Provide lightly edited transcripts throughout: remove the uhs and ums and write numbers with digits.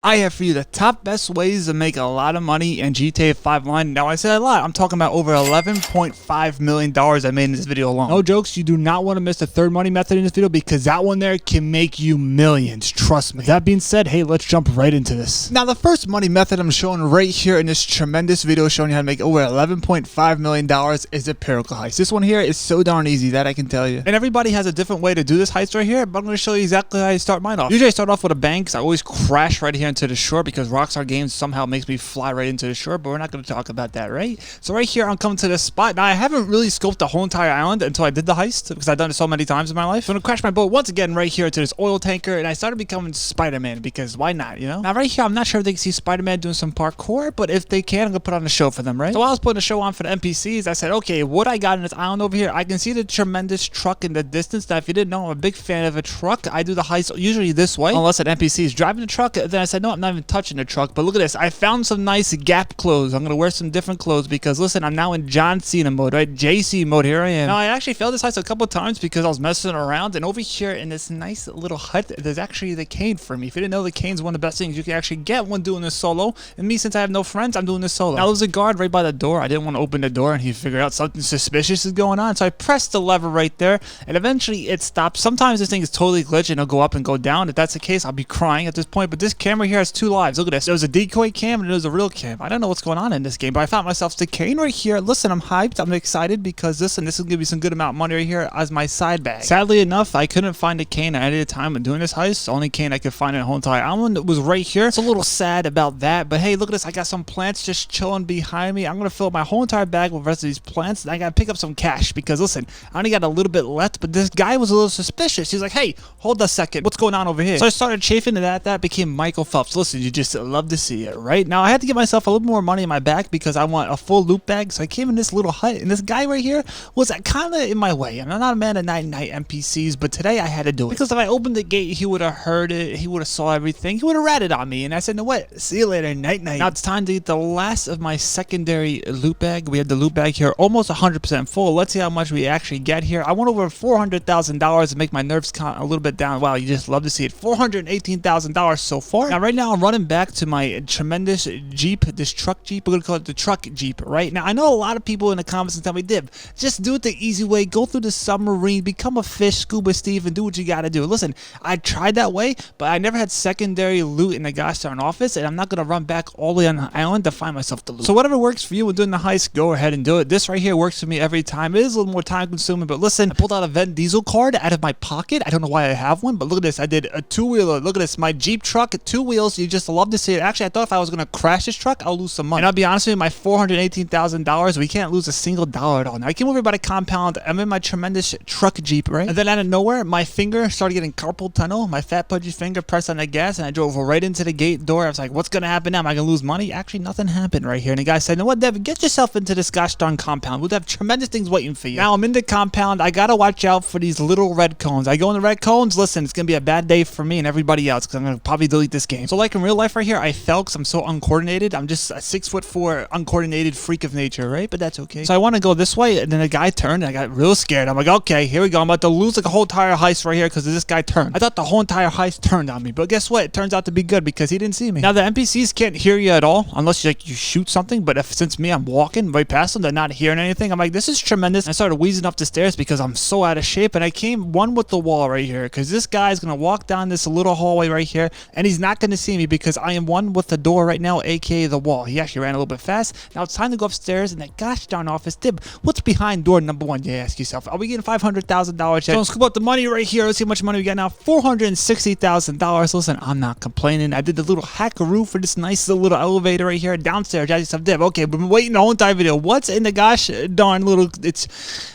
I have for you the top best ways to make a lot of money in GTA 5 Online. Now, I said a lot. I'm talking about over $11.5 million I made in this video alone. No jokes. You do not want to miss the third money method in this video because that one there can make you millions. Trust me. That being said, hey, let's jump right into this. Now, the first money method I'm showing right here in this tremendous video showing you how to make over $11.5 million is a Paracle Heist. This one here is so darn easy, that I can tell you. And everybody has a different way to do this heist right here, but I'm going to show you exactly how you start mine off. Usually I start off with a bang because I always crash right here into the shore because Rockstar Games somehow makes me fly right into the shore, but we're not going to talk about that, right? So right here, I'm coming to this spot. Now, I haven't really scoped the whole entire island until I did the heist because I've done it so many times in my life. So I'm going to crash my boat once again right here into this oil tanker, and I started becoming Spider-Man because why not, you know? Now, right here, I'm not sure if they can see Spider-Man doing some parkour, but if they can, I'm going to put on a show for them, right? So while I was putting a show on for the NPCs, I said, okay, what I got in this island over here, I can see the tremendous truck in the distance. Now, if you didn't know, I'm a big fan of a truck. I do the heist usually this way, unless an NPC is driving the truck. Then I said, no, I'm not even touching the truck. But look at this. I found some nice Gap clothes. I'm going to wear some different clothes because, listen, I'm now in John Cena mode, right? JC mode. Here I am. Now, I actually failed this heist a couple of times because I was messing around. And over here in this nice little hut, there's actually the cane for me. If you didn't know, the cane's one of the best things you can actually get when doing this solo. And me, since I have no friends, I'm doing this solo. Now, there was a guard right by the door. I didn't want to open the door, and he figured out something suspicious is going on. So I pressed the lever right there, and eventually it stops. Sometimes this thing is totally glitched, and it'll go up and go down. If that's the case, I'll be crying at this point. But this camera here has two lives. Look at this. There was a decoy cam, and there was a real cam. I don't know what's going on in this game, but I found myself the cane right here. Listen, I'm hyped. I'm excited because this will give me some good amount of money right here as my side bag. Sadly enough, I couldn't find a cane at any time in doing this heist. The only cane I could find in the whole entire island was right here. It's a little sad about that, but hey, look at this. I got some plants just chilling behind me. I'm going to fill up my whole entire bag with the rest of these plants, and I got to pick up some cash because, listen, I only got a little bit left, but this guy was a little suspicious. He's like, hey, hold a second. What's going on over here? So I started chafing to that. That became Michael Phelps. Listen, you just love to see it, right? Now, I had to get myself a little more money in my back because I want a full loot bag, so I came in this little hut, and this guy right here was kind of in my way. And I'm not a man of night NPCs, but today I had to do it because if I opened the gate, he would have heard it. He would have saw everything. He would have ratted on me, and I said, no, what? See you later, night. Now it's time to get the last of my secondary loot bag. We have the loot bag here almost 100% full. Let's see how much we actually get here. I went over $400,000 to make my nerves count a little bit down. Wow, you just love to see it. $418,000 so far. Now right now I'm running back to my tremendous Jeep, this truck Jeep. We're gonna call it the truck Jeep, right? Now I know a lot of people in the comments and tell me, Dib, just do it the easy way. Go through the submarine, become a fish, Scuba Steve, and do what you gotta do. Listen, I tried that way, but I never had secondary loot in the gosh darn office, and I'm not gonna run back all the way on the island to find myself the loot. So whatever works for you when doing the heist, go ahead and do it. This right here works for me every time. It is a little more time consuming, but listen, I pulled out a Vin Diesel card out of my pocket. I don't know why I have one, but look at this. I did a two-wheeler. Look at this. My Jeep truck, two wheels. You just love to see it. Actually, I thought if I was gonna crash this truck, I'll lose some money. And I'll be honest with you, my $418,000, we can't lose a single dollar at all. Now I came over by the compound. I'm in my tremendous truck Jeep, right? And then out of nowhere, my finger started getting carpal tunnel. My fat pudgy finger pressed on the gas, and I drove right into the gate door. I was like, what's gonna happen now? Am I gonna lose money? Actually, nothing happened right here. And the guy said, you know what, Devin, get yourself into this gosh darn compound. We'll have tremendous things waiting for you. Now I'm in the compound. I gotta watch out for these little red cones. I go in the red cones. Listen, it's gonna be a bad day for me and everybody else because I'm gonna probably delete this game. So like in real life right here, I fell because I'm so uncoordinated. I'm just a 6'4" uncoordinated freak of nature, right? But that's okay. So I want to go this way, and then the guy turned, and I got real scared. I'm like, okay, here we go. I'm about to lose like a whole entire heist right here because this guy turned. I thought the whole entire heist turned on me, but guess what? It turns out to be good because he didn't see me. Now the NPCs can't hear you at all unless you shoot something. But since me, I'm walking right past them, they're not hearing anything. I'm like, this is tremendous. I started wheezing up the stairs because I'm so out of shape, and I came one with the wall right here because this guy's gonna walk down this little hallway right here, and he's not gonna see me because I am one with the door right now, aka the wall. He actually ran a little bit fast. Now it's time to go upstairs in that gosh darn office. Dib, what's behind door number one? You ask yourself. Are we getting $500,000 yet? So scoop up the money right here. Let's see how much money we got now. $460,000. Listen, I'm not complaining. I did the little hackaroo for this nice little elevator right here downstairs. Ask yourself, Dib, okay, we've been waiting the whole entire video. What's in the gosh darn little?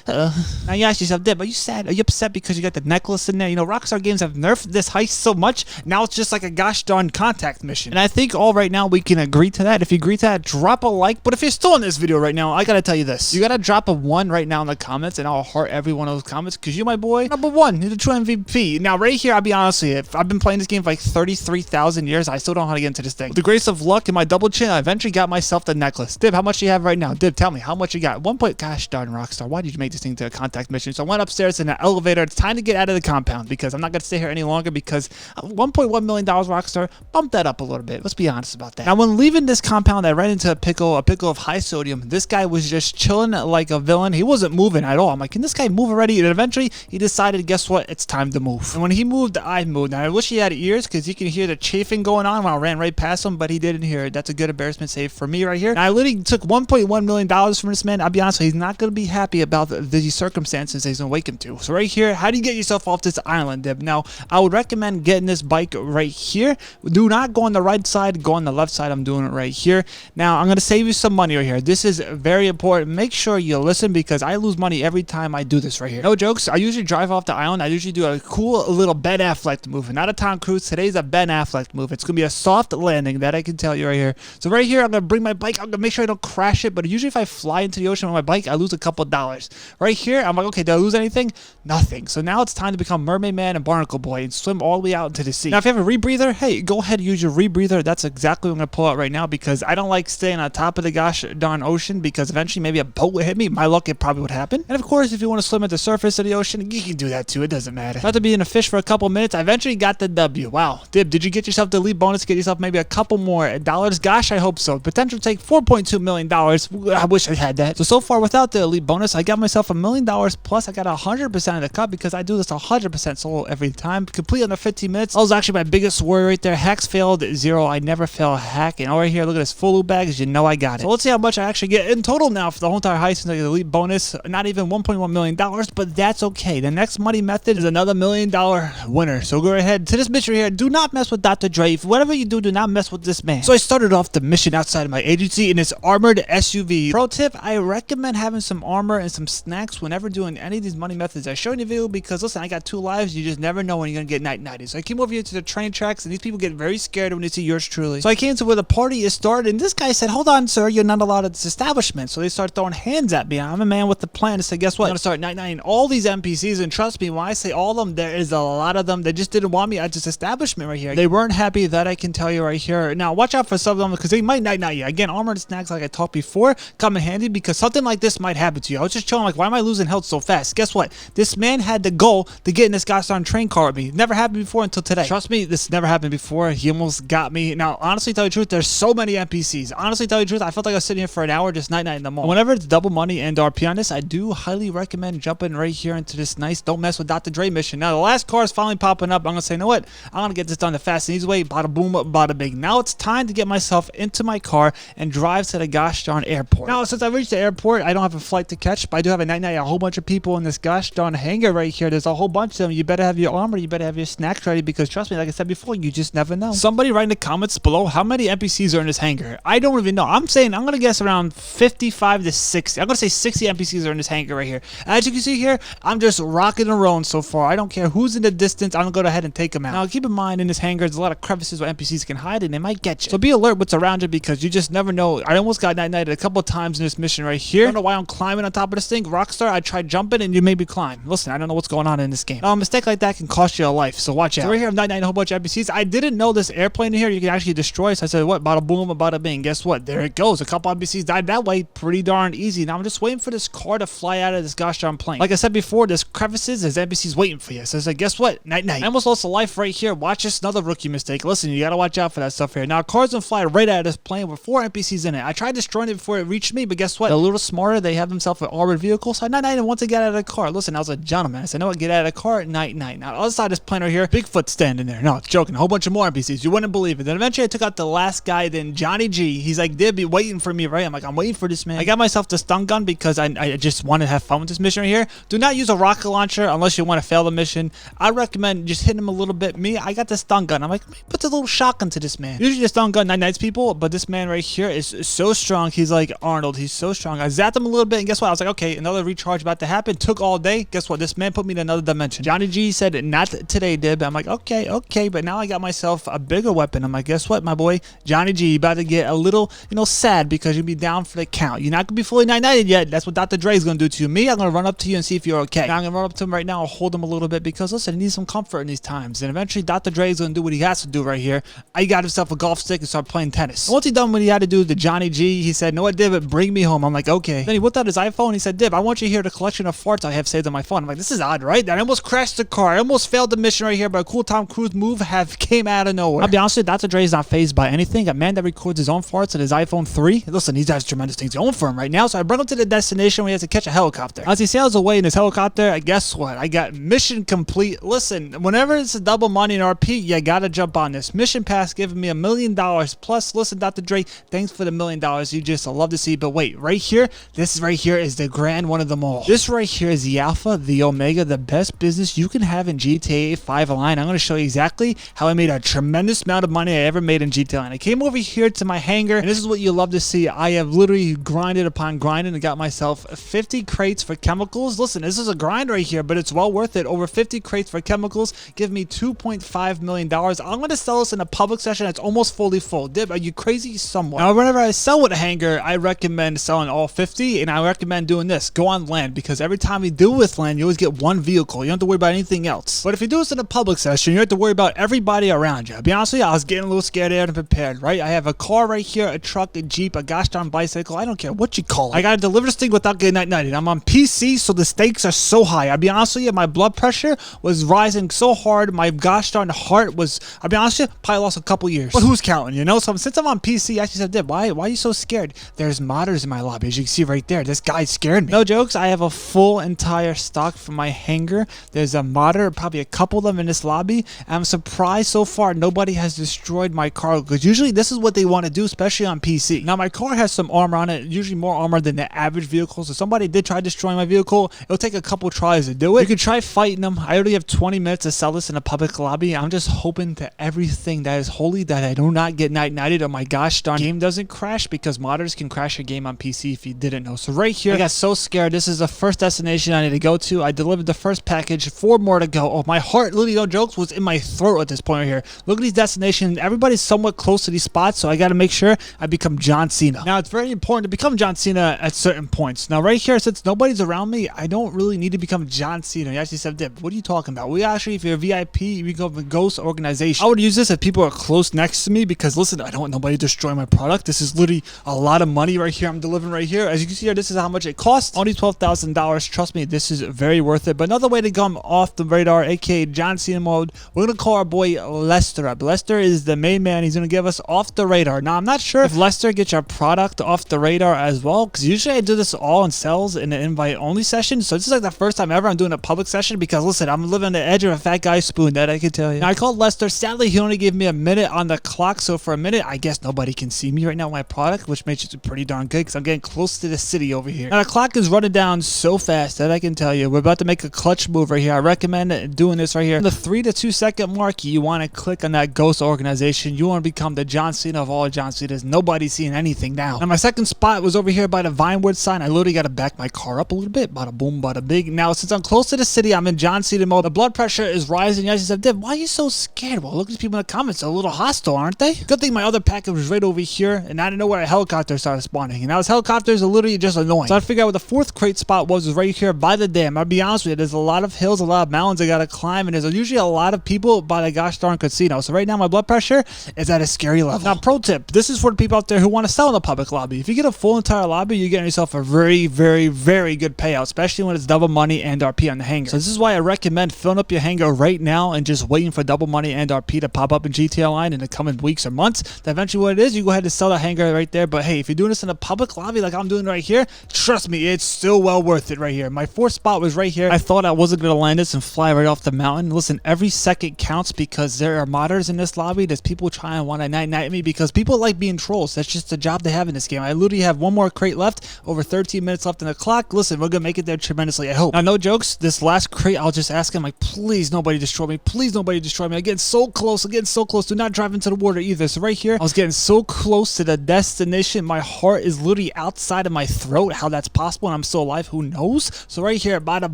Now you ask yourself, Dib, are you sad? Are you upset because you got the necklace in there? You know, Rockstar Games have nerfed this heist so much. Now it's just like a gosh darn contact mission. And I think all right now we can agree to that. If you agree to that, drop a like. But if you're still in this video right now, I gotta tell you this. You gotta drop a 1 right now in the comments, and I'll heart every one of those comments because you're my boy number 1. You're the true MVP. Now right here, I'll be honest with you. If I've been playing this game for like 33,000 years, I still don't know how to get into this thing. With the grace of luck and my double chin, I eventually got myself the necklace. Dib, how much do you have right now? Dib, tell me how much you got. 1 point. Gosh darn Rockstar, why did you make this thing to a contact mission? So I went upstairs in an elevator. It's time to get out of the compound because I'm not gonna stay here any longer because $1.1 million, Rockstar. bump that up a little bit. Let's be honest about that. Now, when leaving this compound, I ran into a pickle of high sodium. This guy was just chilling like a villain. He wasn't moving at all. I'm like, can this guy move already? And eventually, he decided, guess what? It's time to move. And when he moved, I moved. Now, I wish he had ears because you can hear the chafing going on when I ran right past him, but he didn't hear it. That's a good embarrassment save for me right here. Now, I literally took $1.1 million from this man. I'll be honest with you, he's not going to be happy about the circumstances he's going to wake him to. So right here, how do you get yourself off this island, Dib? Now, I would recommend getting this bike right here. Do not go on the right side, go on the left side. I'm doing it right here. Now, I'm going to save you some money right here. This is very important. Make sure you listen because I lose money every time I do this right here. No jokes. I usually drive off the island. I usually do a cool little Ben Affleck move. Not a Tom Cruise. Today's a Ben Affleck move. It's going to be a soft landing, that I can tell you right here. So right here, I'm going to bring my bike. I'm going to make sure I don't crash it. But usually if I fly into the ocean on my bike, I lose a couple dollars. Right here, I'm like, okay, did I lose anything? Nothing. So now it's time to become Mermaid Man and Barnacle Boy and swim all the way out into the sea. Now, if you have a rebreather, hey, go ahead and use your rebreather. That's exactly what I'm going to pull out right now because I don't like staying on top of the gosh darn ocean because eventually maybe a boat would hit me. My luck, it probably would happen. And of course, if you want to swim at the surface of the ocean, you can do that too. It doesn't matter. After being a fish for a couple minutes, I eventually got the W. Wow. Dib, did you get yourself the elite bonus? Get yourself maybe a couple more dollars? Gosh, I hope so. Potential to take $4.2 million. I wish I had that. So far, without the elite bonus, I got myself $1 million plus I got 100% of the cut because I do this 100% solo every time. Complete under 15 minutes. That was actually my biggest worry right there. Hacks failed 0. I never fail a hack. And over here, look at this full loot bag. As you know, I got it. So let's see how much I actually get in total now for the whole entire heist and the elite bonus. Not even $1.1 million, but that's okay. The next money method is another $1 million winner. So go ahead to this mission here. Do not mess with Dr. Dre. Whatever you do, do not mess with this man. So I started off the mission outside of my agency in this armored SUV. Pro tip, I recommend having some armor and some snacks whenever doing any of these money methods I show in the video because listen, I got 2 lives. You just never know when you're going to get night-nighted. So I came over here to the train tracks and these people get very scared when they see yours truly. So I came to where the party is started and this guy said, hold on, sir, you're not allowed at this establishment. So they start throwing hands at me. I'm a man with the plan to say, guess what? I'm going to start night-nighting all these NPCs and trust me, when I say all of them, there is a lot of them that just didn't want me at this establishment right here. They weren't happy, that I can tell you right here. Now, watch out for some of them because they might night-night you. Again, armored snacks, like I talked before, come in handy because something like this might happen to you. I was just chilling like, why am I losing health so fast? Guess what? This man had the goal to get in this gosh darn train car with me. Never happened before until today. Trust me, this never happened before. He almost got me. Now, honestly, tell you the truth, there's so many NPCs. Honestly, tell you the truth, I felt like I was sitting here for an hour just night-nighting them all. Whenever it's double money and RP on this, I do highly recommend jumping right here into this nice don't mess with Dr. Dre mission. Now, the last car is finally popping up. I'm going to say, you know what? I'm going to get this done the fast and easy way. Bada boom, bada bing. Now it's time to get myself into my car and drive to the gosh darn airport. Now, since I reached the airport, I don't have a flight to catch, but I do have a night-night, a whole bunch of people in this gosh darn hangar right here. There's a whole bunch of them. You better have your armor. You better have your snacks ready because trust me, like I said before, you just never know. Somebody write in the comments below how many NPCs are in this hangar. I don't even know. I'm going to guess around 55 to 60. I'm going to say 60 NPCs are in this hangar right here. As you can see here, I'm just rocking and rolling so far. I don't care who's in the distance. I'm going to go ahead and take them out. Now, keep in mind, in this hangar, there's a lot of crevices where NPCs can hide and they might get you. So be alert what's around you because you just never know. I almost got night-nighted a couple of times in this mission right here. I don't know why I'm climbing on top of this thing. Rockstar, I tried jumping and you made me climb. Listen, I don't know what's going on in this game. Now, a mistake like that can cost you a life, so watch out. So right here, I'm night-nighting a whole bunch of NPCs. I didn't know this airplane in here you can actually destroy. So I said, what? Bada boom, bada bing. Guess what? There it goes. A couple NPCs died that way. Pretty darn easy. Now I'm just waiting for this car to fly out of this gosh darn plane. Like I said before, there's crevices, there's NPCs waiting for you. So I said, guess what? Night-night. I almost lost a life right here. Watch this, another rookie mistake. Listen, you gotta watch out for that stuff here. Now, cars gonna fly right out of this plane with 4 NPCs in it. I tried destroying it before it reached me, but guess what? They're a little smarter. They have themselves an armored vehicle. So I night-nighted once I get out of the car. Listen, I was a gentleman. I said, no, I get out of the car at night-night. Now, the other side of this plane right here, Bigfoot standing there. No, it's joking. A whole bunch of more NPCs. You wouldn't believe it. Then eventually I took out the last guy, then Johnny G. He's like, they'd be waiting for me, right? I'm like, I'm waiting for this man. I got myself the stun gun because I just want to have fun with this mission right here. Do not use a rocket launcher unless you want to fail the mission. I recommend just hitting him a little bit. Me, I got the stun gun. I'm like, put a little shotgun to this man. Usually the stun gun night-nights people, but this man right here is so strong. He's like Arnold. He's so strong. I zapped him a little bit, and guess what? I was like, okay, another recharge about to happen. Took all day. Guess what? This man put me in another dimension. Johnny G said, not today, Dib. I'm like, okay, but now I got myself a bigger weapon. I'm like, guess what, my boy? Johnny G, you about to get a little, sad because you'll be down for the count. You're not going to be fully night-nighted yet. That's what Dr. Dre is going to do to you. Me, I'm going to run up to you and see if you're okay. Now I'm going to run up to him right now and hold him a little bit because, listen, he needs some comfort in these times. And eventually, Dr. Dre is going to do what he has to do right here. I got himself a golf stick and started playing tennis. And once he done what he had to do to Johnny G, he said, no what, Dib, bring me home. I'm like, okay. Then he whipped out his iPhone. He said, Dib, I want you to hear the collection of farts I have saved on my phone. I'm like, this is odd, right? I almost crashed the car. I almost failed the mission right here, but a cool Tom Cruise move came out out of nowhere. I'll be honest with you, Dr. Dre is not fazed by anything. A man that records his own farts at his iPhone 3. Listen, he has tremendous things going for him right now. So I brought him to the destination where he has to catch a helicopter. As he sails away in his helicopter, guess what? I got mission complete. Listen, whenever it's a double money in RP, you gotta jump on this. Mission pass giving me $1 million plus. Listen, Dr. Dre, thanks for the $1 million. You just love to see. But wait, right here, this right here is the grand one of them all. This right here is the alpha, the omega, the best business you can have in GTA 5 Online. I'm going to show you exactly how I made a tremendous amount of money I ever made in GTA Online. I came over here to my hangar, and this is what you love to see. I have literally grinded upon grinding and got myself 50 crates for chemicals. Listen, this is a grind right here, but it's well worth it. Over 50 crates for chemicals give me $2.5 million. I'm going to sell this in a public session that's almost fully full. Dib, are you crazy? Somewhat. Now, whenever I sell with a hangar, I recommend selling all 50, and I recommend doing this. Go on land, because every time you do with land, you always get one vehicle. You don't have to worry about anything else. But if you do this in a public session, you have to worry about everybody around you. I'll be honest with you, I was getting a little scared and unprepared, right? I have a car right here, a truck, a Jeep, a gosh darn bicycle. I don't care what you call it. I gotta deliver this thing without getting night-nighted. I'm on PC, so the stakes are so high. I'll be honest with you, my blood pressure was rising so hard. My gosh darn heart was, I'll be honest with you, probably lost a couple years. But who's counting, you know? So since I'm on PC, I actually said, Dib, why are you so scared? There's modders in my lobby, as you can see right there. This guy scared me. No jokes, I have a full entire stock from my hangar. There's a modder, probably a couple of them in this lobby. And I'm surprised so far nobody has destroyed my car, because usually this is what they want to do, especially on PC. Now my car has some armor on it, usually more armor than the average vehicle. So somebody did try destroying my vehicle. It'll take a couple tries to do it. You can try fighting them. I already have 20 minutes to sell this in a public lobby. I'm just hoping to everything that is holy that I do not get night-nighted, or my gosh darn game doesn't crash, because modders can crash your game on PC if you didn't know. So right here, I got so scared. This is the first destination I need to go to. I delivered the first package, 4 more to go. Oh, my heart, literally, no jokes, was in my throat at this point right here. Look at these destinations. Everybody's somewhat close to these spots, so I got to make sure I become John Cena. Now, it's very important to become John Cena at certain points. Now, right here, since nobody's around me, I don't really need to become John Cena. You actually said, Dib, what are you talking about? We actually, if you're a VIP, you become a ghost organization. I would use this if people are close next to me, because listen, I don't want nobody to destroy my product. This is literally a lot of money right here I'm delivering right here. As you can see here, this is how much it costs. Only $12,000. Trust me, this is very worth it. But another way to come off the radar, aka John Cena mode, we're going to call our boy Lester up. Lester is the main man. He's going to give us off the radar. Now, I'm not sure if Lester gets your product off the radar as well, because usually I do this all in sales in an invite only session. So this is like the first time ever I'm doing a public session, because listen, I'm living on the edge of a fat guy's spoon, that I can tell you. Now, I called Lester. Sadly, he only gave me a minute on the clock. So for a minute, I guess nobody can see me right now with my product, which makes it pretty darn good, because I'm getting close to the city over here. Now, the clock is running down so fast that I can tell you we're about to make a clutch move right here. I recommend doing this right here. The 3 to 2 second mark, you want to click on that ghost organization. You want to become the John Cena of all John Cenas. Nobody's seeing anything now. Now, my second spot was over here by the Vinewood sign. I literally got to back my car up a little bit. Bada boom, bada big. Now, since I'm close to the city, I'm in John Cena mode. The blood pressure is rising. Yes, he said, Dib, why are you so scared? Well, look at these people in the comments. They're a little hostile, aren't they? Good thing my other package was right over here, and I didn't know where a helicopter started spawning. And now this helicopters are literally just annoying. So I figured out where the 4th crate spot was right here by the dam. I'll be honest with you, there's a lot of hills, a lot of mountains I gotta climb, and there's usually a lot of people by the gosh darn casino. So right now my blood pressure is at a scary level. Now, pro tip, this is for the people out there who want to sell in the public lobby. If you get a full entire lobby, you're getting yourself a very, very, very good payout, especially when it's double money and RP on the hangar. So this is why I recommend filling up your hangar right now and just waiting for double money and RP to pop up in GTA Online in the coming weeks or months. That eventually what it is, you go ahead and sell that hangar right there. But hey, if you're doing this in a public lobby like I'm doing right here, trust me, it's still well worth it right here. My 4th spot was right here. I thought I wasn't going to land this and fly right off the mountain. Listen, every second counts, because there are modders in this lobby. There's people trying to want to night me, because people like being trolls. That's just the job they have in this game. I literally have 1 more crate left, over 13 minutes left on the clock. Listen, we're going to make it there tremendously, I hope. Now, no jokes, this last crate, I'll just ask him, like, please nobody destroy me. Please nobody destroy me. I'm getting so close. I'm getting so close. Do not drive into the water either. So right here, I was getting so close to the destination. My heart is literally outside of my throat. How that's possible and I'm still alive, who knows? So right here, bada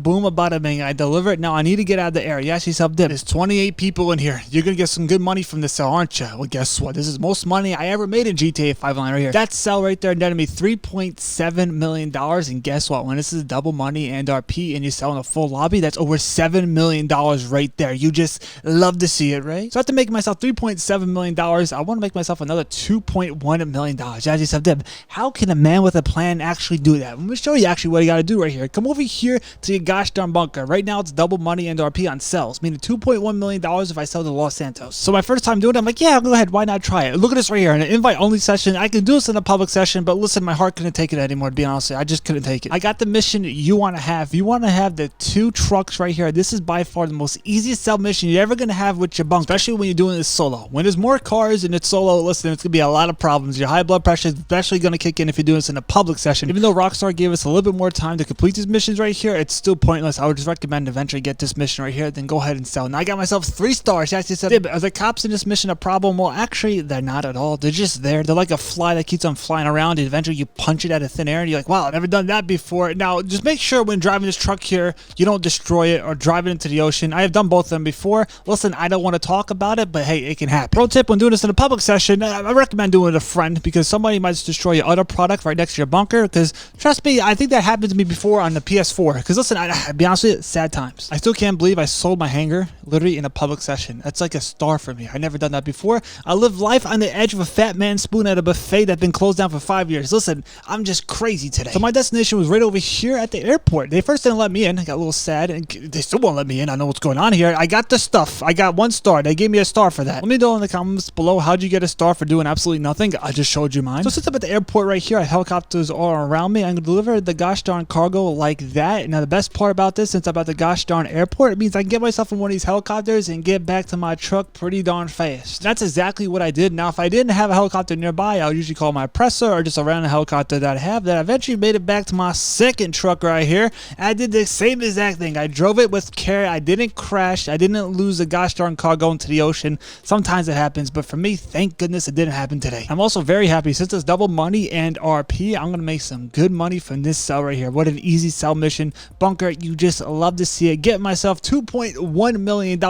boom, bada bing, I deliver it. Now I need to get out of the air. You actually subbed in. There's 28 people in here. You're gonna get some good money from this cell, aren't you? Well, guess what? This is most money I ever made in GTA 5 Online right here. That cell right there netted me $3.7 million. And guess what? When this is double money and RP and you're selling a full lobby, that's over $7 million right there. You just love to see it, right? So after making myself $3.7 million, I want to make myself another $2.1 million. As you said, Dib, how can a man with a plan actually do that? Let me show you actually what you got to do right here. Come over here to your gosh darn bunker. Right now it's double money and RP on cells, meaning $2.1 million if I sell the Los Santos. Santos. So my first time doing it, I'm like, yeah, go ahead, why not try it? Look at this right here, in an invite-only session. I can do this in a public session, but listen, my heart couldn't take it anymore, to be honest with you. I just couldn't take it. I got the mission you want to have. You want to have the 2 trucks right here. This is by far the most easiest sell mission you're ever going to have with your bunk, especially when you're doing this solo. When there's more cars and it's solo, listen, it's going to be a lot of problems. Your high blood pressure is especially going to kick in if you're doing this in a public session. Even though Rockstar gave us a little bit more time to complete these missions right here, it's still pointless. I would just recommend eventually get this mission right here, then go ahead and sell. Now I got myself 3 stars. She actually said, are the cops in this mission a problem? Well, actually, they're not at all. They're just there. They're like a fly that keeps on flying around, and eventually you punch it out of thin air, and you're like, wow, I've never done that before. Now, just make sure when driving this truck here, you don't destroy it or drive it into the ocean. I have done both of them before. Listen, I don't want to talk about it, but hey, it can happen. Pro tip when doing this in a public session, I recommend doing it with a friend, because somebody might just destroy your other product right next to your bunker, because trust me, I think that happened to me before on the PS4. Because listen, I'll be honest with you, sad times. I still can't believe I sold my hanger literally in a public session. That's like a star for me. I've never done that before. I live life on the edge of a fat man's spoon at a buffet that's been closed down for 5 years. Listen, I'm just crazy today. So my destination was right over here at the airport. They first didn't let me in. I got a little sad, and they still won't let me in. I know what's going on here. I got the stuff. I got 1 star. They gave me a star for that. Let me know in the comments below, how'd you get a star for doing absolutely nothing? I just showed you mine. So since I'm at the airport right here, I have helicopters all around me. I'm gonna deliver the gosh darn cargo like that. Now the best part about this, since I'm at the gosh darn airport, it means I can get myself in one of these helicopters and get back to my truck pretty darn fast. That's exactly what I did. Now if I didn't have a helicopter nearby, I would usually call my presser or just a random helicopter that I have, that I eventually made it back to my second truck right here. And I did the same exact thing. I drove it with care. I didn't crash. I didn't lose the gosh darn cargo into the ocean. Sometimes it happens, but for me, thank goodness it didn't happen today. I'm also very happy since it's double money and RP. I'm gonna make some good money from this sell right here. What an easy sell mission. Bunker, you just love to see it. Get myself $2.1 million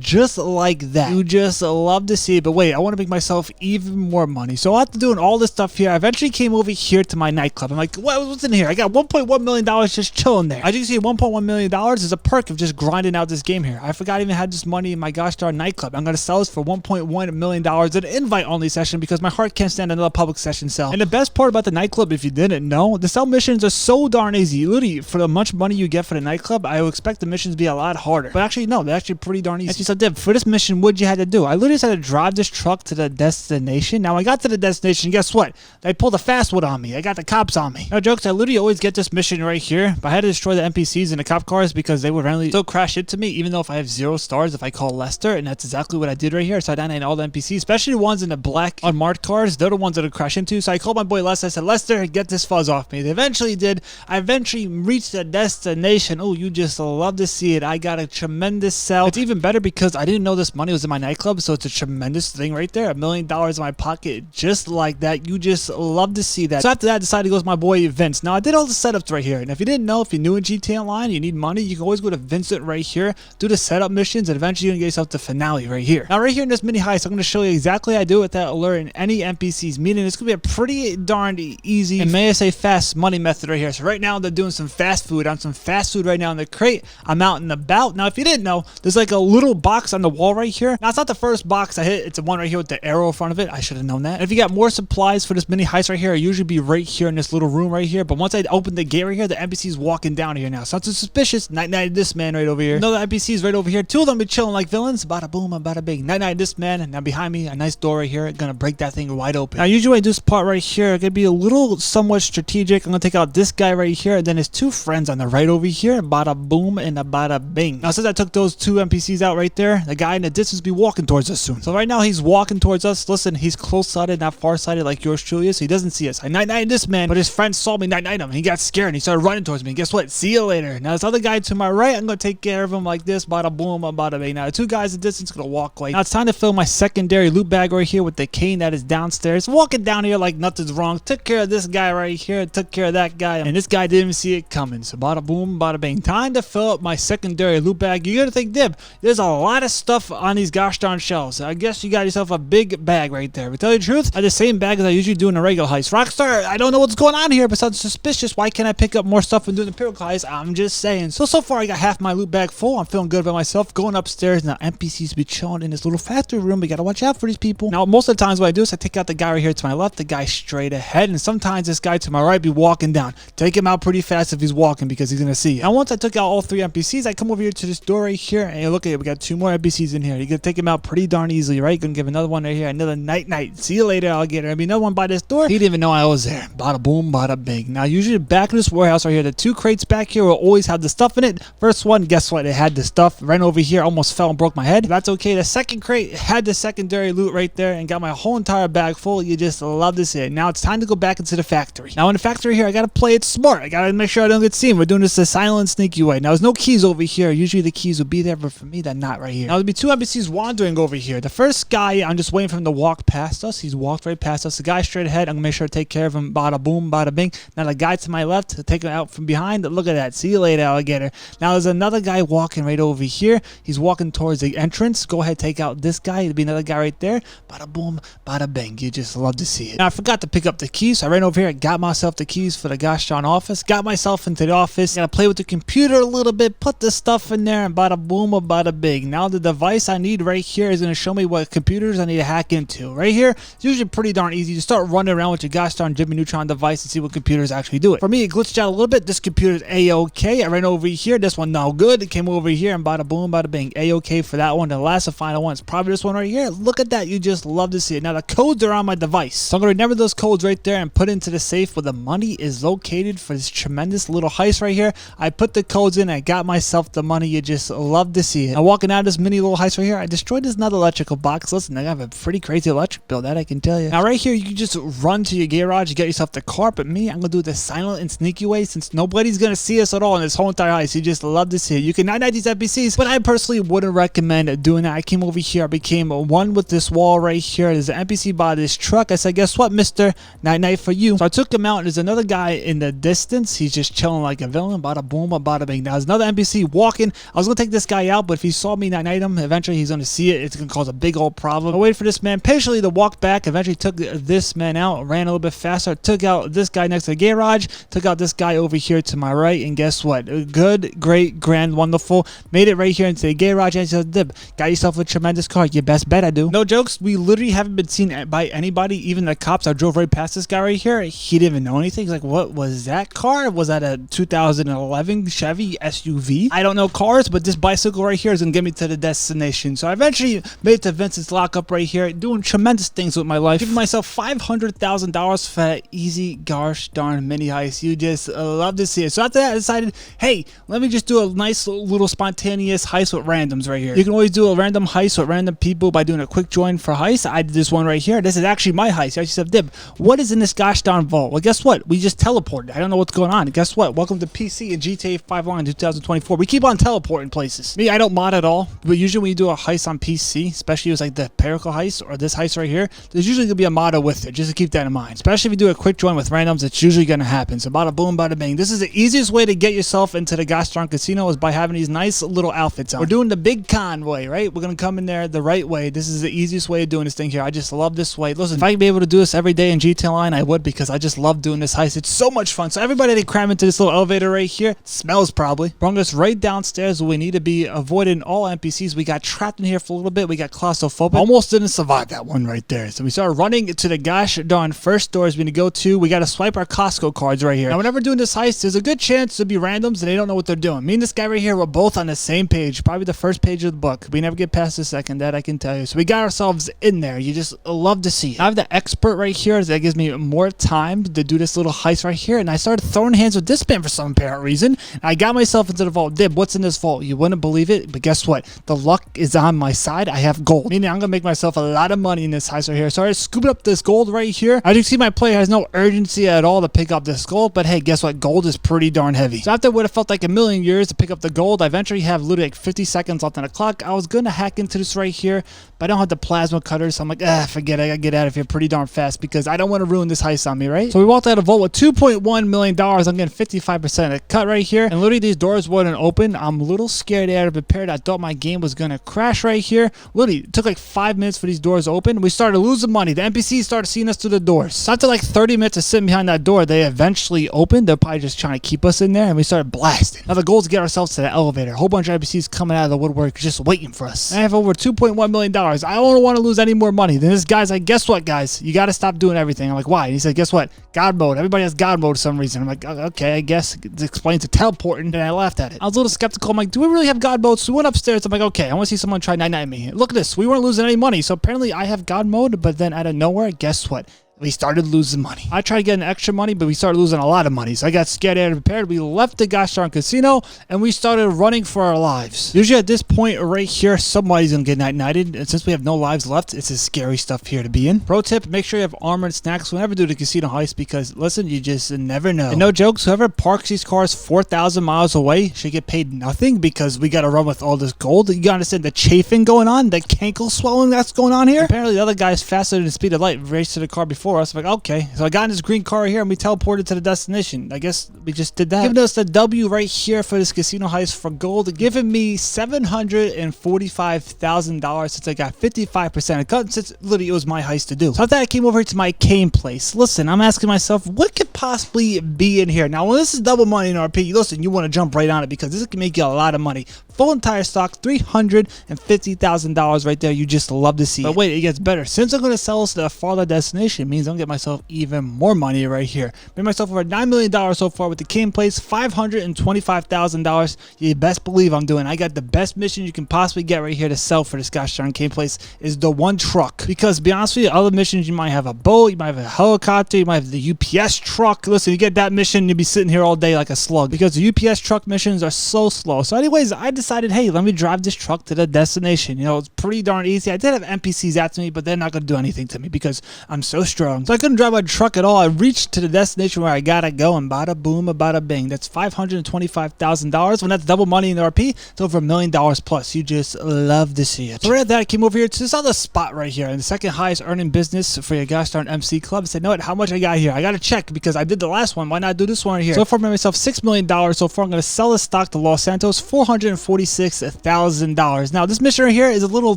just like that. You just love to see it. But wait, I want to make myself even more money. So after doing all this stuff here, I eventually came over here to my nightclub. I'm like, what's in here? I got $1.1 million just chilling there. As you can see, $1.1 million is a perk of just grinding out this game here. I forgot I even had this money in my gosh darn nightclub. I'm going to sell this for $1.1 million an invite only session, because my heart can't stand another public session sell. And the best part about the nightclub, if you didn't know, the sell missions are so darn easy. Literally, for the much money you get for the nightclub, I would expect the missions to be a lot harder. But actually, no, they're actually pretty darn easy. Actually, so Dib, for this mission, what you had to do? I literally just had to drive this truck to the destination. Now, I got to the destination, guess what? They pulled a fast one on me. I got the cops on me. No jokes, I literally always get this mission right here, but I had to destroy the NPCs and the cop cars because they would randomly still crash into me, even though if I have 0 stars, if I call Lester, and that's exactly what I did right here. So I dominated all the NPCs, especially the ones in the black unmarked cars. They're the ones that I crash into. So I called my boy Lester. I said, Lester, get this fuzz off me. They eventually did. I eventually reached the destination. Oh, you just love to see it. I got a tremendous sell. It's even better because I didn't know this money was in my nightclub, so it's a tremendous thing right there. $1 million in my pocket, just like that. You just love to see that. So after that, I decided to go with my boy Vince. Now, I did all the setups right here, and if you didn't know, if you're new in GTA Online, you need money, you can always go to Vincent right here, do the setup missions, and eventually you're gonna get yourself the finale right here. Now, right here in this mini heist, I'm gonna show you exactly how I do it without alerting any NPCs, meaning it's gonna be a pretty darn easy, and may I say fast money method right here. So right now, they're doing some fast food. I'm some fast food right now in the crate. I'm out and about. Now, if you didn't know, there's like a little box on the wall right here. Now, it's not the first box I hit. It's the one right here with the arrow in front of it. I should have known that. And if you got more supplies for this mini heist right here, I usually be right here in this little room right here. But once I open the gate right here, the NPC's walking down here now. Sounds suspicious. Night-night this man right over here. Another NPC's right over here. 2 of them be chilling like villains. Bada boom, bada bing. Night-night this man. And now behind me, a nice door right here. Gonna break that thing wide open. Now, usually when I do this part right here, it's gonna be a little somewhat strategic. I'm gonna take out this guy right here, and then his 2 friends on the right over here. Bada boom and a bada bing. Now, since I took those 2 NPCs out right there, the guy in the distance be walking towards us soon. So right now, he's walking towards us. Listen, he's close-sighted, not far-sighted like yours truly is, so he doesn't see us. I night-night this man, but his friend saw me night-night him. He got scared, and he started running towards me. Guess what? See you later. Now, this other guy to my right, I'm gonna take care of him like this. Bada boom, bada bing. Now, the 2 guys in the distance gonna walk away. Now, it's time to fill my secondary loot bag right here with the cane that is downstairs. Walking down here like nothing's wrong. Took care of this guy right here. Took care of that guy. And this guy didn't even see it coming. So bada boom, bada bing. Time to fill up my secondary loot bag. You gotta think, Dib, there's a lot of stuff on these gosh darn shelves. I guess you got yourself a big bag right there. But tell you the truth, I have the same bag as I usually do in a regular heist. Rockstar, I don't know what's going on here, but sounds suspicious. Why can't I pick up more stuff and do the Empirical heist? I'm just saying. So far I got half my loot bag full. I'm feeling good about myself. Going upstairs now, NPCs be chilling in this little factory room. We gotta watch out for these people. Now, most of the times what I do is I take out the guy right here to my left, the guy straight ahead, and sometimes this guy to my right be walking down. Take him out pretty fast if he's walking because he's gonna see. And once I took out all 3 NPCs, I come over here to this door right here, and look at it, we got 2 more NPCs in here. You can take him out pretty darn easily, right? Gonna give another one right here. Another night. See you later, alligator. I mean, another one by this door. He didn't even know I was there. Bada boom, bada bing. Now, usually back in this warehouse right here, the 2 crates back here will always have the stuff in it. First one, guess what? It had the stuff. Ran over here, almost fell and broke my head. That's okay. The second crate had the secondary loot right there and got my whole entire bag full. You just love to see it. Now it's time to go back into the factory. Now in the factory here, I gotta play it smart. I gotta make sure I don't get seen. We're doing this the silent, sneaky way. Now there's no keys over here. Usually the keys would be there, but for me, they're not right here. Now there'll be 2 NPCs wandering over here. The first guy, I'm just waiting for him to walk past us. He's walked right past us. The guy straight ahead, I'm gonna make sure to take care of him. Bada boom, bada bing. Now the guy to my left, to take him out from behind. Look at that. See you later, alligator. Now there's another guy walking right over here. He's walking towards the entrance. Go ahead, take out this guy. There'll be another guy right there. Bada boom, bada bing. You just love to see it. Now I forgot to pick up the keys, so I ran over here. Got myself the keys for the gosh darn office. Got myself into the office. Gotta play with the computer a little bit. Put the stuff in there, and bada boom or bada bing. Now the device I need right here is gonna show me what computers I need to hack into. Right here, it's usually pretty darn easy. You start running around with your gosh darn Jimmy Neutron device and see what computers actually do it. For me, it glitched out a little bit. This computer's A-OK. I ran over here. This one no good. It came over here and bada boom, bada bing. A-OK for that one. The last and final one is probably this one right here. Look at that. You just love to see it. Now the codes are on my device. So I'm gonna remember those codes right there and put it into the safe where the money is located for this tremendous little heist right here. I put the codes in. I got myself the money. You just love to see it. Now walking out of this mini little heist right here, I destroyed this another electrical box. Listen, I have a pretty crazy electric bill, that I can tell you. Now right here, you can just run to your garage, get yourself the car. But me, I'm gonna do the silent and sneaky way since nobody's gonna see us at all in this whole entire heist. You just love to see it. You can night these NPCs, but I personally wouldn't recommend doing that. I came over here, I became one with this wall right here. There's an NPC by this truck. I said, guess what, mister? Night for you. So I took him out. There's another guy in the distance. He's just chilling like a villain. Bada boom, bada bing. Now there's another NPC walking. I was gonna take this guy out, but if he saw me night him, eventually he's gonna see it. It's gonna cause a big old problem. I waited for this man patiently to walk back. Eventually took this man out, ran a little bit faster, took out this guy next to the garage, took out this guy over here to my right, and guess what? Good, great, grand, wonderful. Made it right here into the garage and said, Dib, got yourself a tremendous car. You best bet I do. No jokes, we literally haven't been seen by anybody, even the cops. I drove right past this guy right here. He didn't even know anything. He's like, what was that car? Was that a 2011 Chevy SUV? I don't know cars, but this bicycle right here is gonna get me to the destination. So I eventually made it to Vincent's lockup right here, doing tremendous things with my life, giving myself $500,000 for that easy gosh darn mini heist. You just love to see it. So after that, I decided, hey, let me just do a nice little spontaneous heist with randoms right here. You can always do a random heist with random people by doing a quick join for heist. I did this one right here. This is actually my heist. I just said, Dib, what is in this gosh darn vault? Well, guess what? We just teleported. I don't know what's going on. Guess what? Welcome to PC and GTA 5 Online 2024. We keep on teleporting places. Me, I don't mod at all, but usually when you do a heist on PC, especially if it's like the Pericle heist or this heist right here, there's usually gonna be a modder with it. Just to keep that in mind. Especially if you do a quick join with randoms, it's usually gonna happen. So bada boom, bada bing. This is the easiest way to get yourself into the gosh darn casino is by having these nice little outfits on. We're doing the big convoy, right? We're gonna come in there the right way. This is the easiest way of doing this thing here. I just love this way. Listen, if I could be able to do this every day in GTA Online, I would, because I just love doing this heist. It's so much fun. So everybody, they cram into this little elevator right here. It smells probably. Brought us right downstairs where we need to be, avoiding all NPCs. We got trapped in here for a little bit. We got claustrophobic. Almost didn't survive that one right there. So we started running to the gosh darn first doors we need to go to. We got to swipe our Costco cards right here. Now, whenever doing this heist, there's a good chance to be randoms and they don't know what they're doing. Me and this guy right here were both on the same page, probably the first page of the book. We never get past the second, that I can tell you. So we got ourselves in there. You just love to see it. I have the expert right here that gives me more time to do this little heist right here. And I started throwing hands with this man for some apparent reason. And I got myself into the vault. Dib, what's in this vault? You wouldn't believe it, but guess what? The luck is on my side. I have gold. Meaning I'm going to make myself a lot of money in this heist right here. So I scooped up this gold right here. As you can see, my player has no urgency at all to pick up this gold. But hey, guess what? Gold is pretty darn heavy. So after what it felt like a million years to pick up the gold, I eventually have literally like 50 seconds left on the clock. I was going to hack into this right here, but I don't have the plasma cutter. So I'm like, forget it. I got to get out of here pretty darn fast because I don't want to ruin this heist on me, right? So we walked out of the vault with $2.1 million. I'm getting 55% of the cut right here. And literally these doors wouldn't open. I'm a little scared out of prepared. I thought my game was going to crash right here. Literally, it took like 5 minutes for these doors to open. We started losing money. The NPCs started seeing us through the doors. So after like 30 minutes of sitting behind that door, they eventually opened. They're probably just trying to keep us in there, and we started blasting. Now the goal is to get ourselves to the elevator. A whole bunch of NPCs coming out of the woodwork just waiting for us. And I have over $2.1 million. I don't want to lose any more money. Then this guy's like, guess what, guys? You got to stop doing everything. I'm like, why? And he said, guess what? God mode. Everybody has God mode for some reason. I'm like, okay, I guess it explains the teleporting. And I laughed at it. I was a little skeptical. I'm like, do we really have God mode? So we went upstairs. I'm like, okay, I want to see someone want to try night me. Look at this. We weren't losing any money. So apparently I have God mode, but then out of nowhere, guess what? We started losing money. I tried getting extra money, but we started losing a lot of money. So I got scared and prepared. We left the gosh darn casino and we started running for our lives. Usually at this point right here, somebody's gonna get night-nighted. And since we have no lives left, it's a scary stuff here to be in. Pro tip, make sure you have armor and snacks whenever you do the casino heist because listen, you just never know. And no jokes, whoever parks these cars 4,000 miles away should get paid nothing because we gotta run with all this gold. You gotta understand the chafing going on, the cankle swelling that's going on here. Apparently the other guy's faster than the speed of light, raced to the car before us. I'm like, okay, so I got in this green car right here and we teleported to the destination. I guess we just did that. Giving us the W right here for this casino heist for gold, giving me $745,000 since I got 55% of cut, since literally it was my heist to do. So after that I came over to my cane place. Listen, I'm asking myself, what could possibly be in here? Now when this is double money in RP, listen, you want to jump right on it because this can make you a lot of money. Full entire stock, $350,000 right there. You just love to see it. But wait, it gets better. Since I'm going to sell this to a farther destination, it means I'm going to get myself even more money right here. Made myself over $9 million so far with the cane place, $525,000. You best believe I'm doing. I got the best mission you can possibly get right here to sell for this gosh darn cane place is the one truck. Because to be honest with you, other missions you might have a boat, you might have a helicopter, you might have the UPS truck. Listen, you get that mission, you'll be sitting here all day like a slug because the UPS truck missions are so slow. So anyways, I decided, hey, let me drive this truck to the destination. You know, it's pretty darn easy. I did have NPCs after me, but they're not going to do anything to me because I'm so strong. So I couldn't drive my truck at all. I reached to the destination where I gotta go and bada boom, bada bing. That's $525,000. When that's double money in the RP, it's over $1 million plus. You just love to see it. So right after that, I came over here to this other spot right here, and the second highest earning business for your gosh darn MC club. I said, know what, how much I got here? I gotta check because I did the last one. Why not do this one right here? So far I made myself $6 million. So far I'm gonna sell this stock to Los Santos, $446,000. Now this mission right here is a little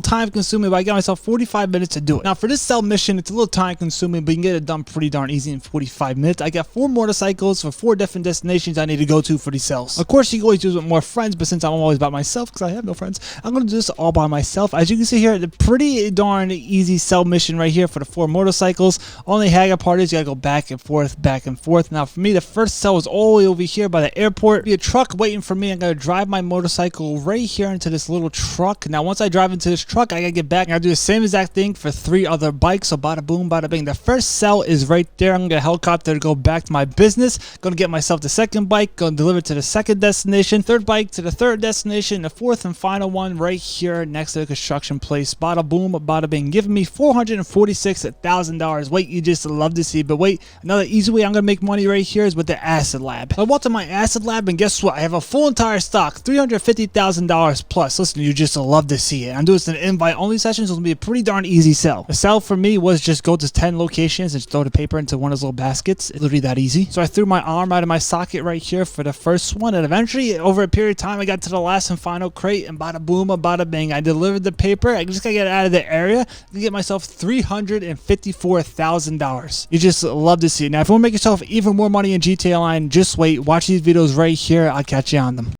time consuming, but I got myself 45 minutes to do it. Now for this sell mission, it's a little time consuming, but you can get it done pretty darn easy in 45 minutes. I got 4 motorcycles for 4 different destinations I need to go to for these cells. Of course you can always do it with more friends, but since I'm always by myself because I have no friends, I'm gonna do this all by myself. As you can see here, the pretty darn easy sell mission right here for the 4 motorcycles. Only hagger part is you gotta go back and forth, back and forth. Now for me, the first cell was all the way over here by the airport. Be a truck waiting for me. I'm gonna drive my motorcycle right here into this little truck. Now once I drive into this truck, I gotta get back and I do the same exact thing for 3 other bikes. So bada boom, bada bing. The first cell is right there. I'm gonna get a helicopter to go back to my business. Gonna get myself the second bike, gonna deliver to the second destination, third bike to the third destination, the fourth and final one right here next to the construction place. Bada boom, bada bing. Giving me $446,000. Wait, you just love to see. But wait, another easy way I'm gonna make money right here is with the acid lab. I went to my acid lab and guess what? I have a full entire stock, $350,000 plus. Listen, you just love to see it. I'm doing this in an invite only session, so it's gonna be a pretty darn easy sell. The sell for me was just go to 10 locations and just throw the paper into one of those little baskets. It's literally that easy. So I threw my arm out of my socket right here for the first one, and eventually over a period of time I got to the last and final crate, and bada boom, bada bing, I delivered the paper. I just gotta get it out of the area to get myself $354,000. You just love to see it. Now if you want to make yourself even more money in GTA Online, just wait, watch these videos right here. I'll catch you on them.